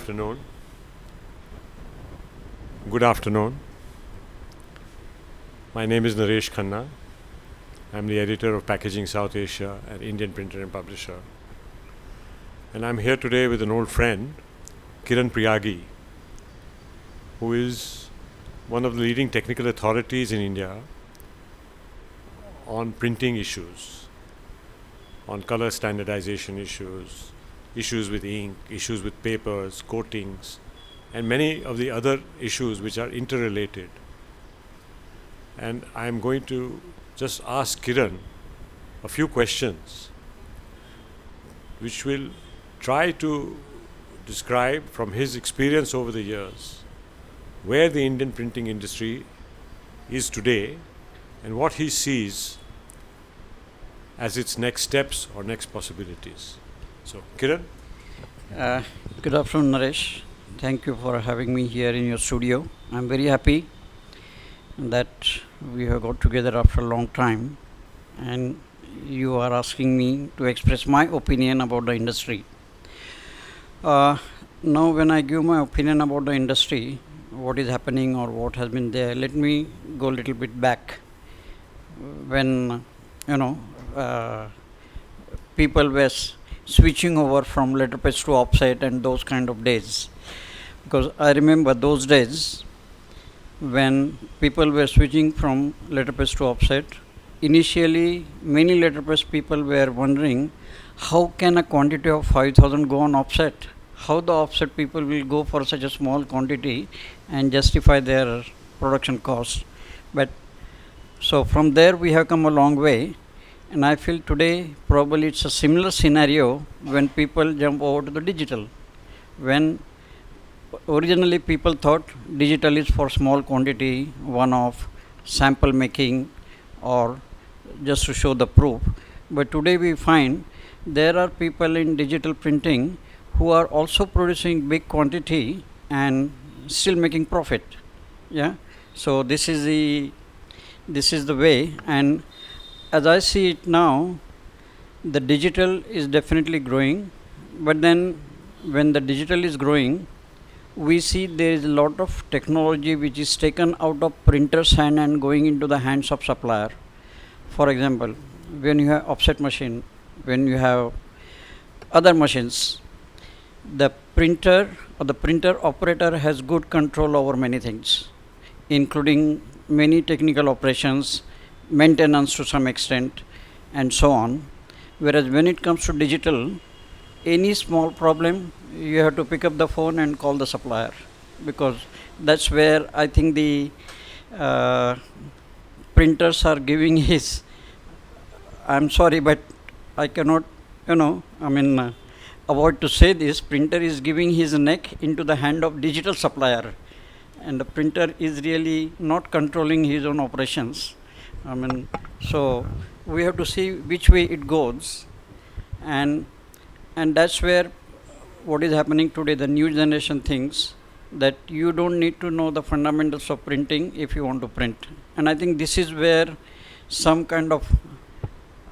afternoon. Good afternoon. My name is Naresh Khanna. I'm the editor of Packaging South Asia at Indian Printer and Publisher. And I'm here today with an old friend, Kiran Priyagi, who is one of the leading technical authorities in India on printing issues, on color standardization issues, issues with ink, issues with papers, coatings, and many of the other issues which are interrelated. And I'm going to just ask Kiran a few questions which will try to describe from his experience over the years where the Indian printing industry is today and what he sees as its next steps or next possibilities. So, Kiran? Good afternoon, Naresh. Thank you for having me here in your studio. I'm very happy that we have got together after a long time and you are asking me to express my opinion about the industry. Now, when I give my opinion about the industry, what is happening or what has been there, let me go a little bit back. When, people were switching over from letterpress to offset and those kind of days. Because I remember those days when people were switching from letterpress to offset. Initially, many letterpress people were wondering how can a quantity of 5,000 go on offset? How the offset people will go for such a small quantity and justify their production cost. But so from there we have come a long way, and I feel today probably it's a similar scenario when people jump over to the digital. When originally people thought digital is for small quantity, one-off, sample making, or just to show the proof. But today we find there are people in digital printing who are also producing big quantity and still making profit. Yeah. So this is the way, and as I see it now, the digital is definitely growing. But then when the digital is growing, we see there is a lot of technology which is taken out of printer's hand and going into the hands of supplier. For example, when you have offset machine, when you have other machines, the printer or the printer operator has good control over many things, including many technical operations, maintenance to some extent, and so on. Whereas when it comes to digital, any small problem, you have to pick up the phone and call the supplier, because that's where I think the printers are giving his, I'm sorry, but I cannot, avoid to say this, printer is giving his neck into the hand of digital supplier, and the printer is really not controlling his own operations. So we have to see which way it goes, and that's where what is happening today, the new generation thinks that you don't need to know the fundamentals of printing if you want to print. And I think this is where some kind of,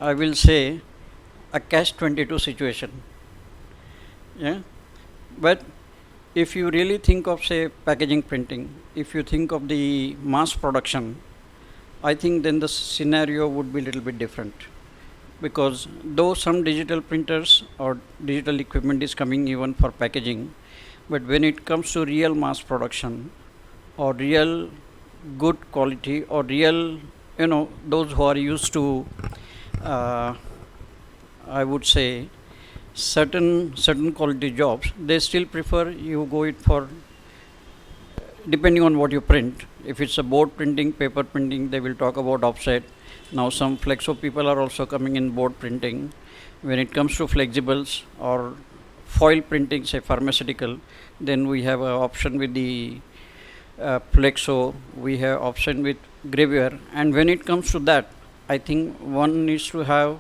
I will say, a catch-22 situation. Yeah. But if you really think of, say, packaging printing, if you think of the mass production, I think then the scenario would be a little bit different. Because though some digital printers or digital equipment is coming even for packaging, but when it comes to real mass production or real good quality or real, those who are used to, I would say, certain quality jobs, they still prefer you go it for, depending on what you print. If it's a board printing, paper printing, they will talk about offset. Now some flexo people are also coming in board printing. When it comes to flexibles or foil printing, say pharmaceutical, then we have an option with the flexo, we have option with gravure. And when it comes to that, I think one needs to have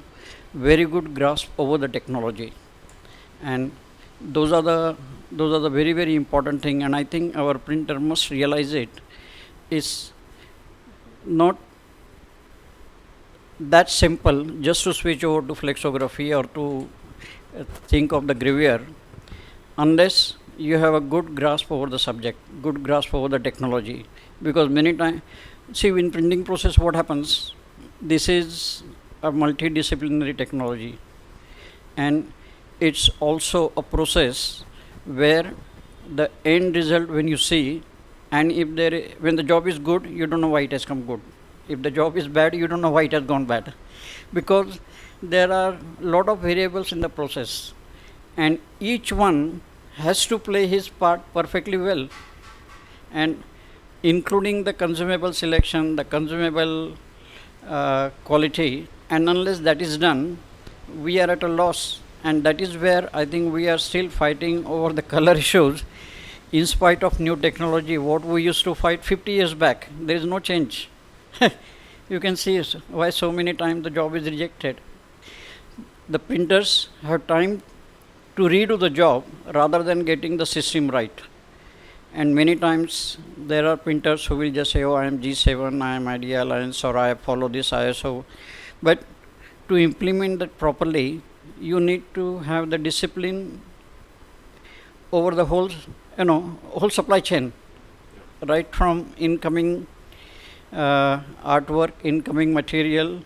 very good grasp over the technology. And those are the very, very important thing. And I think our printer must realize it is not that simple just to switch over to flexography or to think of the gravure, unless you have a good grasp over the subject, good grasp over the technology. Because many times, see, in printing process, what happens? This is a multidisciplinary technology, and it's also a process where the end result, when you see, and if when the job is good, you don't know why it has come good. If the job is bad, you don't know why it has gone bad, because there are a lot of variables in the process, and each one has to play his part perfectly well, and including the consumable selection, the consumable quality, and unless that is done, we are at a loss. And that is where I think we are still fighting over the color issues, in spite of new technology. What we used to fight 50 years back, there is no change. You can see why so many times the job is rejected. The printers have time to redo the job rather than getting the system right. And many times there are printers who will just say, oh, I am G7, I am ID Alliance, or I follow this ISO. But to implement that properly, you need to have the discipline over the whole, whole supply chain, right from incoming artwork, incoming material,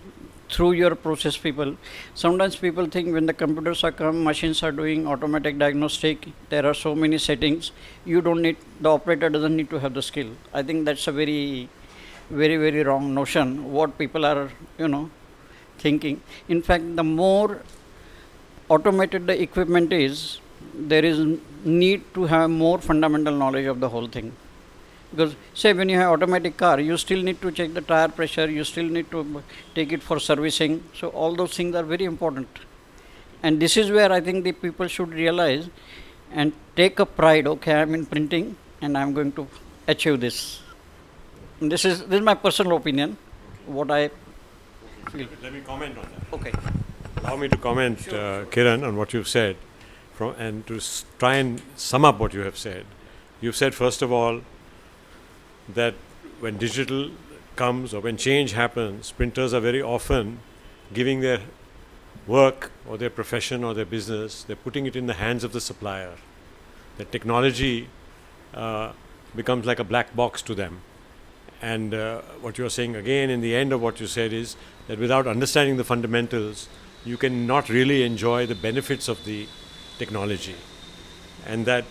through your process people. Sometimes people think when the computers are come, machines are doing automatic diagnostic, there are so many settings, you don't need, the operator doesn't need to have the skill. I think that's a very, very, very wrong notion, what people are, thinking. In fact, the more automated the equipment is, there is need to have more fundamental knowledge of the whole thing. Because say when you have automatic car, you still need to check the tire pressure, you still need to take it for servicing. So all those things are very important. And this is where I think the people should realize and take a pride, okay, I'm in printing and I'm going to achieve this. And this is my personal opinion, what I feel. Let me comment on that. Okay. Allow me to comment, Kiran, on what you've said, and to try and sum up what you have said. You've said, first of all, that when digital comes or when change happens, printers are very often giving their work or their profession or their business, they're putting it in the hands of the supplier. The technology becomes like a black box to them. And what you're saying again in the end of what you said is that without understanding the fundamentals, you cannot really enjoy the benefits of the technology. And that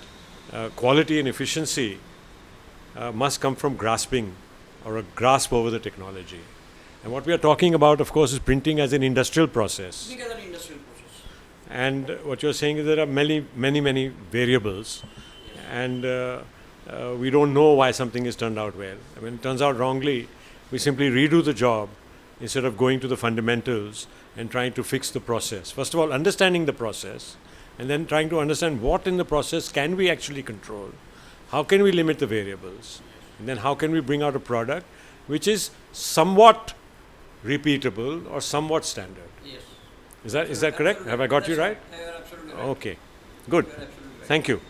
quality and efficiency must come from grasping or a grasp over the technology. And what we are talking about, of course, is printing as an industrial process. Bigger than industrial process. And what you're saying is there are many variables. And we don't know why something is turned out well. I mean, it turns out wrongly, we simply redo the job instead of going to the fundamentals and trying to fix the process. First of all, understanding the process, and then trying to understand what in the process can we actually control. How can we limit the variables? And then how can we bring out a product which is somewhat repeatable or somewhat standard? Yes. Is that correct? Have I got you right? You are absolutely right. Okay. Good. You are absolutely right. Thank you.